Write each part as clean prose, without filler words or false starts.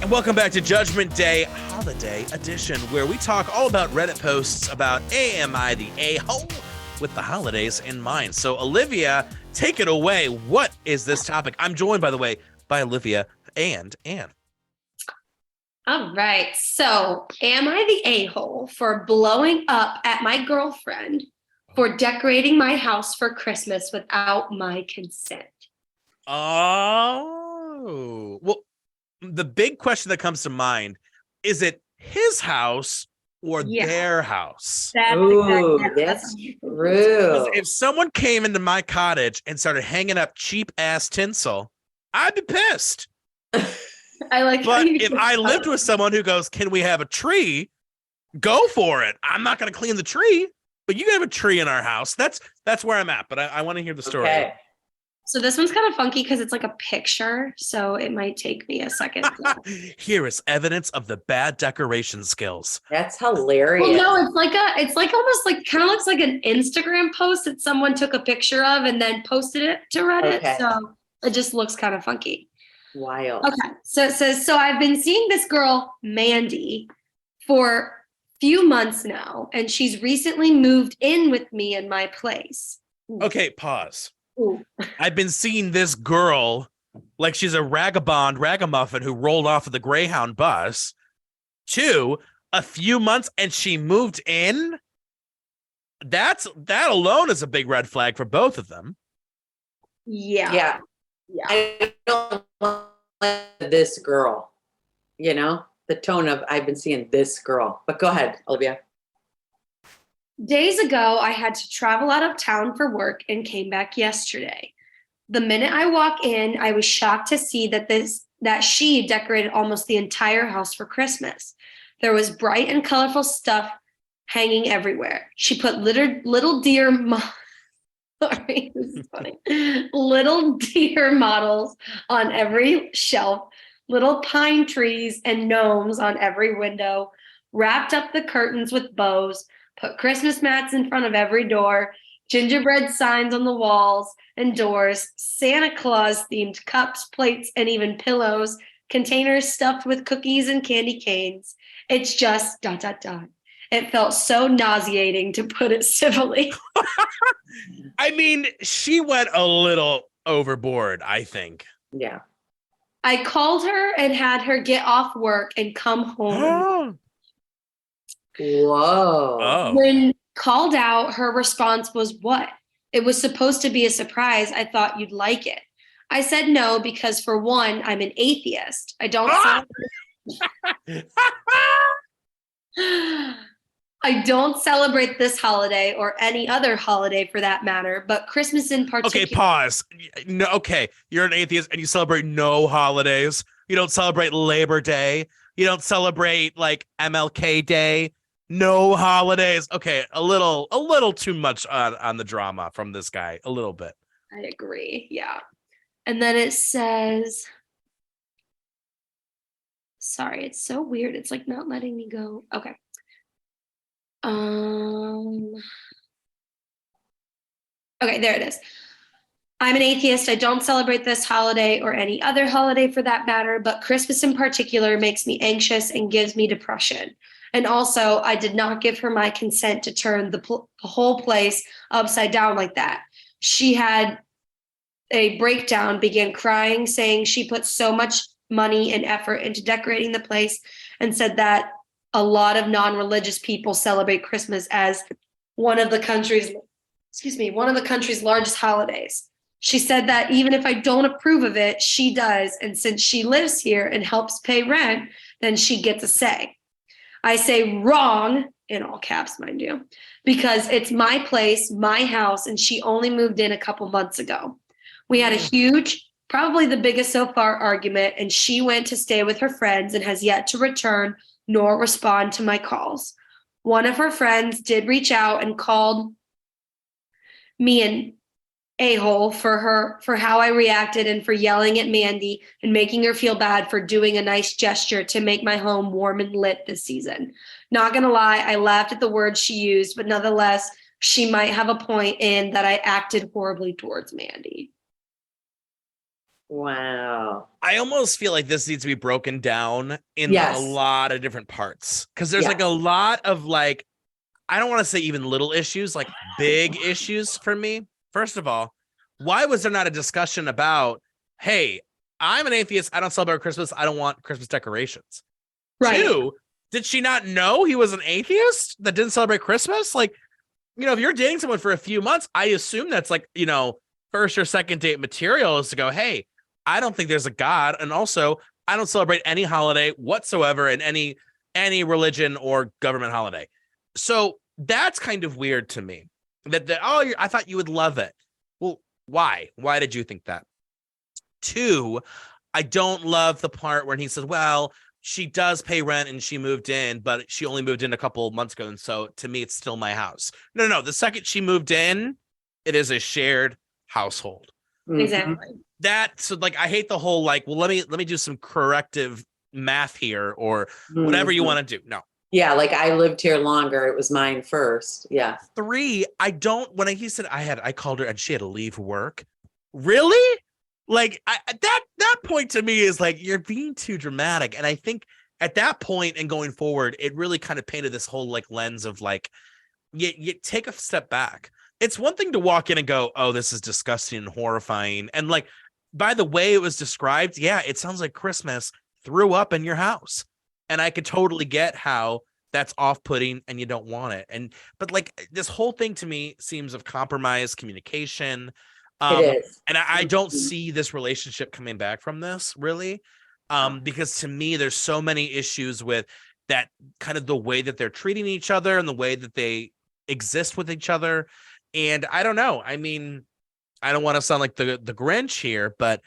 Welcome back to Judgment Day Holiday Edition, where we talk all about Reddit posts about am I the a-hole with the holidays in mind. So, Olivia, take it away. What is this topic? I'm joined, by the way, by Olivia and Anne. All right. So, am I the a-hole for blowing up at my girlfriend for decorating my house for Christmas without my consent? Oh, well, the big question that comes to mind, is it his house or their house? That's true. If someone came into my cottage and started hanging up cheap ass tinsel, I'd be pissed. I like. But if I lived with someone who goes, "Can we have a tree?" Go for it. I'm not going to clean the tree, but you can have a tree in our house. That's where I'm at. But I want to hear the story. Okay. So this one's kind of funky because it's like a picture, so it might take me a second. Here is evidence of the bad decoration skills. That's hilarious. Well, no, it's like almost like kind of looks like an Instagram post that someone took a picture of and then posted it to Reddit. Okay. So it just looks kind of funky. Wild. Okay, so it says, so I've been seeing this girl, Mandy, for a few months now, and she's recently moved in with me in my place. Okay, pause. Ooh. I've been seeing this girl like she's a ragamuffin who rolled off of the Greyhound bus. 2, a few months, and she moved in. That alone is a big red flag for both of them. Yeah. I don't want this girl, the tone of I've been seeing this girl. But go ahead, Olivia. Days ago, I had to travel out of town for work and came back yesterday. The minute I walk in, I was shocked to see that she decorated almost the entire house for Christmas. There was bright and colorful stuff hanging everywhere. She put little deer sorry, this is funny. Little deer models on every shelf, little pine trees and gnomes on every window, wrapped up the curtains with bows, put Christmas mats in front of every door, gingerbread signs on the walls and doors, Santa Claus themed cups, plates, and even pillows, containers stuffed with cookies and candy canes. It's just ... It felt so nauseating, to put it civilly. I mean, she went a little overboard, I think. Yeah. I called her and had her get off work and come home. Whoa. Oh. When called out, her response was, "What? It was supposed to be a surprise. I thought you'd like it." I said no because, for one, I'm an atheist. I don't celebrate this holiday or any other holiday for that matter, but Christmas in particular. Okay, pause. No, okay, you're an atheist and you celebrate no holidays. You don't celebrate Labor Day. You don't celebrate like MLK Day. No holidays. Okay, a little too much on the drama from this guy. A little bit. I agree. Yeah. And then it says, sorry, it's so weird. It's like not letting me go. Okay. Okay, there it is. I'm an atheist. I don't celebrate this holiday or any other holiday for that matter, but Christmas in particular makes me anxious and gives me depression. And also, I did not give her my consent to turn the whole place upside down like that. She had a breakdown, began crying, saying she put so much money and effort into decorating the place, and said that a lot of non-religious people celebrate Christmas as one of the country's largest holidays. She said that even if I don't approve of it, she does. And since she lives here and helps pay rent, then she gets a say. I say wrong, in all caps, mind you, because it's my place, my house, and she only moved in a couple months ago. We had a huge, probably the biggest so far, argument, and she went to stay with her friends and has yet to return nor respond to my calls. One of her friends did reach out and called me an a-hole for how I reacted and for yelling at Mandy and making her feel bad for doing a nice gesture to make my home warm and lit this season. Not gonna lie, I laughed at the words she used, but nonetheless, she might have a point in that I acted horribly towards Mandy. Wow. I almost feel like this needs to be broken down in Yes. a lot of different parts because there's Yes. like a lot of like, I don't want to say even little issues, like big issues for me. First of all, why was there not a discussion about, hey, I'm an atheist. I don't celebrate Christmas. I don't want Christmas decorations. Right. Two, did she not know he was an atheist that didn't celebrate Christmas? Like, if you're dating someone for a few months, I assume that's like, first or second date material is to go, hey, I don't think there's a God. And also, I don't celebrate any holiday whatsoever in any religion or government holiday. So that's kind of weird to me I thought you would love it. Well, why? Why did you think that? Two, I don't love the part where he says, well, she does pay rent and she moved in, but she only moved in a couple months ago. And so to me, it's still my house. No. The second she moved in, it is a shared household. Exactly. I hate the whole like, well, let me do some corrective math here or whatever you want to do. No. Yeah, like I lived here longer. It was mine first. Yeah. Three, he said I called her and she had to leave work. Really? Like that point to me is like, you're being too dramatic. And I think at that point and going forward, it really kind of painted this whole like lens of like, you take a step back. It's one thing to walk in and go, oh, this is disgusting and horrifying. And like, by the way it was described, yeah, it sounds like Christmas threw up in your house. And I could totally get how that's off-putting and you don't want it. But like this whole thing to me seems of compromised communication. It is. And I don't see this relationship coming back from this really. Because to me, there's so many issues with that kind of the way that they're treating each other and the way that they exist with each other. And I don't know. I mean, I don't want to sound like the Grinch here, but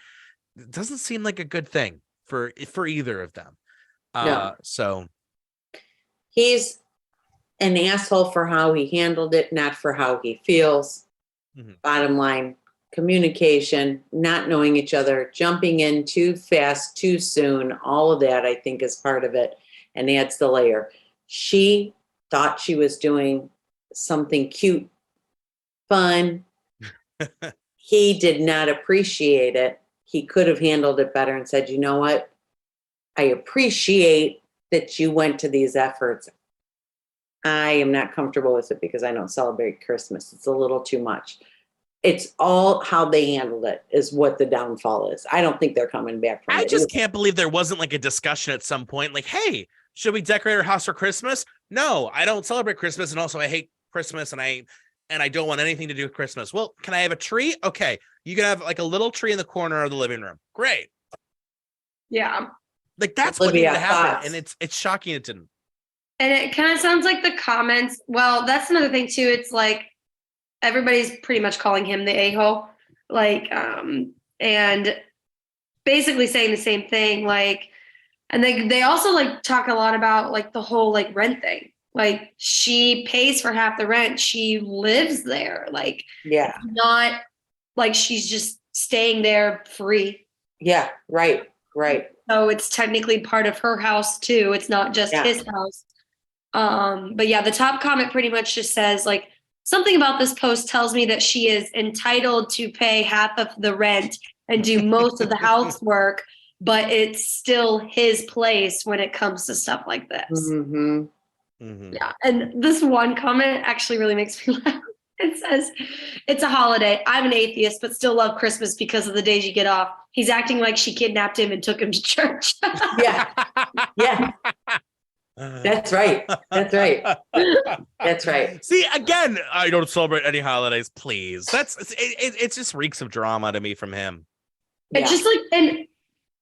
it doesn't seem like a good thing for either of them. No. So he's an asshole for how he handled it, not for how he feels. Mhm. Bottom line, communication, not knowing each other, jumping in too fast, too soon, all of that I think is part of it and adds the layer. She thought she was doing something cute, fun. He did not appreciate it. He could have handled it better and said, you know what? I appreciate that you went to these efforts. I am not comfortable with it because I don't celebrate Christmas. It's a little too much. It's all how they handled it is what the downfall is. I don't think they're coming back from it. I just can't believe there wasn't like a discussion at some point like, hey, should we decorate our house for Christmas? No, I don't celebrate Christmas. And also I hate Christmas and I don't want anything to do with Christmas. Well, can I have a tree? Okay. You can have like a little tree in the corner of the living room. Great. Yeah. Like that's Olivia, what needed to happen. thoughts? And it's shocking it didn't. And it kind of sounds like the comments. Well, that's another thing too. It's like everybody's pretty much calling him the a-hole. Like, and basically saying the same thing. Like, and they also like talk a lot about like the whole like rent thing. Like she pays for half the rent. She lives there. Like, Yeah. not like she's just staying there free. Yeah. Right. So it's technically part of her house too. It's not just his house. But yeah, the top comment pretty much just says like something about this post tells me that she is entitled to pay half of the rent and do most of the housework, but it's still his place when it comes to stuff like this. Mm-hmm. Mm-hmm. Yeah. And this one comment actually really makes me laugh. It says, it's a holiday. I'm an atheist, but still love Christmas because of the days you get off. He's acting like she kidnapped him and took him to church. Yeah. Yeah. That's right. That's right. That's right. See, again, I don't celebrate any holidays, please. It just reeks of drama to me from him. It's just like, and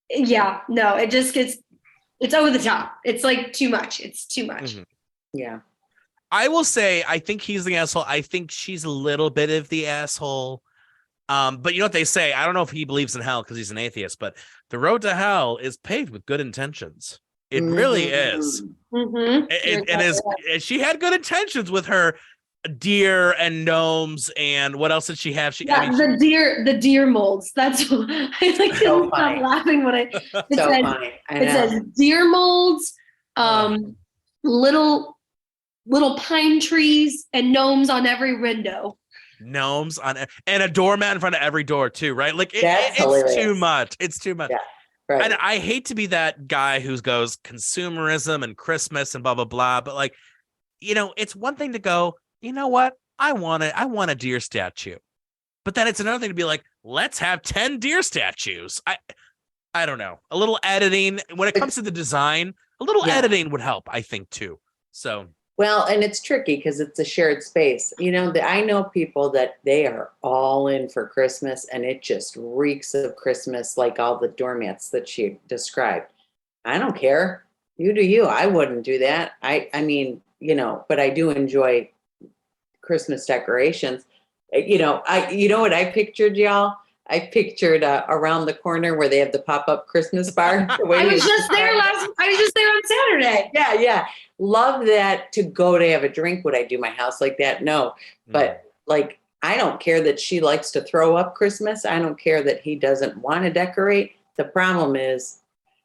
yeah, no, it just gets, it's over the top. It's like too much. It's too much. Mm-hmm. Yeah. I will say, I think he's the asshole. I think she's a little bit of the asshole. But you know what they say? I don't know if he believes in hell because he's an atheist, but the road to hell is paved with good intentions. It really is. Mm-hmm. And she had good intentions with her deer and gnomes. And what else did she have? The deer molds. That's what I like to So stop funny. laughing when it Funny. I know. it says deer molds, little pine trees and gnomes on every window. gnomes on and a doormat in front of every door too, right? Like That's it's hilarious. too much. It's too much. Yeah, right. And I hate to be that guy who goes consumerism and Christmas and blah blah blah, but like, it's one thing to go, you know what? I want a deer statue. But then it's another thing to be like, let's have 10 deer statues. I don't know. A little editing when it comes to the design, a little editing would help, I think, too. So well, and it's tricky because it's a shared space. I know people that they are all in for Christmas and it just reeks of Christmas, like all the doormats that she described. I don't care. You do you. I wouldn't do that. I mean, but I do enjoy Christmas decorations. You know what I pictured, y'all? I pictured around the corner where they have the pop-up Christmas bar. I was just there on Saturday. Yeah. Love that to go to have a drink. Would I do my house like that? No. But like, I don't care that she likes to throw up Christmas. I don't care that he doesn't want to decorate. The problem is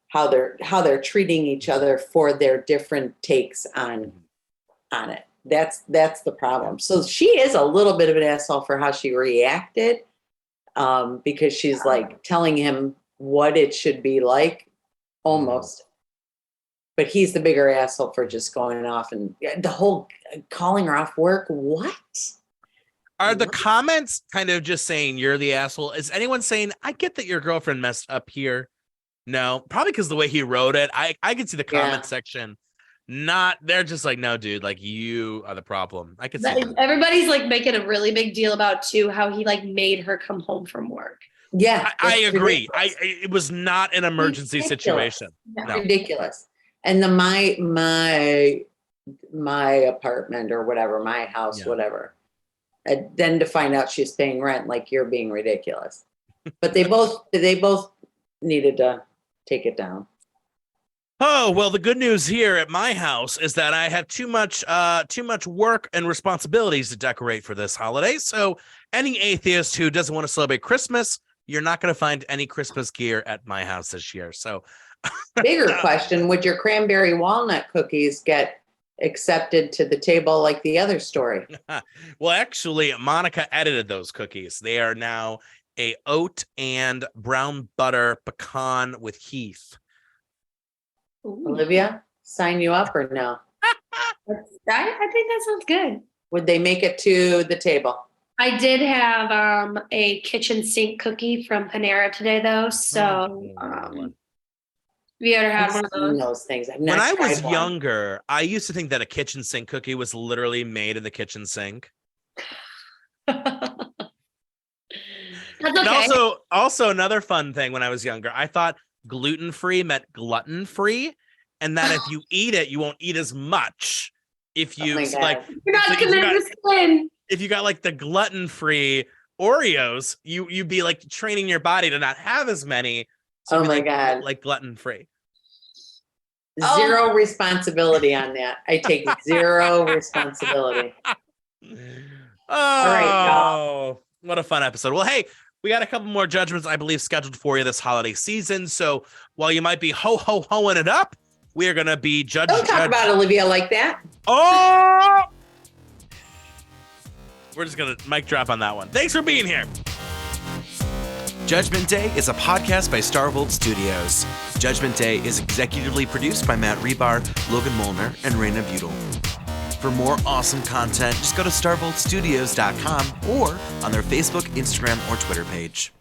how they're treating each other for their different takes on it. That's the problem. So she is a little bit of an asshole for how she reacted. Because she's like telling him what it should be like, almost. But he's the bigger asshole for just going off and the whole calling her off work. What? Are the comments kind of just saying you're the asshole? Is anyone saying, I get that your girlfriend messed up here? No, probably because the way he wrote it. I can see the comment section. They're just like, no, dude, like you are the problem. I can see that. Everybody's like making a really big deal about too how he like made her come home from work. Yeah, I agree. It was not an emergency situation. No. Ridiculous. And my apartment or whatever, my house, whatever. And then to find out she's paying rent, like you're being ridiculous. But they both needed to take it down. Oh, well, the good news here at my house is that I have too much work and responsibilities to decorate for this holiday. So any atheist who doesn't want to celebrate Christmas, you're not going to find any Christmas gear at my house this year. So bigger question, would your cranberry walnut cookies get accepted to the table like the other story? Well, actually, Monica edited those cookies. They are now a oat and brown butter pecan with Heath. Ooh. Olivia, sign you up or no? I think that sounds good. Would they make it to the table? I did have a kitchen sink cookie from Panera today, though. So, have you ever had one of those things? When I was younger, I used to think that a kitchen sink cookie was literally made in the kitchen sink. That's And okay. also another fun thing when I was younger, I thought gluten-free meant glutton-free, and that if you eat it, you won't eat as much. If you like, you're not committed to skin. If you got like the gluten-free Oreos, you'd be like training your body to not have as many. So oh my God. Like gluten-free. Zero responsibility on that. I take zero responsibility. All right, y'all. What a fun episode. Well, hey, we got a couple more judgments, I believe, scheduled for you this holiday season. So while you might be ho-ho-hoing it up, we are going to be judging. Don't talk about Olivia like that. Oh! We're just going to mic drop on that one. Thanks for being here. Judgment Day is a podcast by Starvolt Studios. Judgment Day is executively produced by Matt Hribar, Logan Molnar, and Raina Beutel. For more awesome content, just go to starvoltstudios.com or on their Facebook, Instagram, or Twitter page.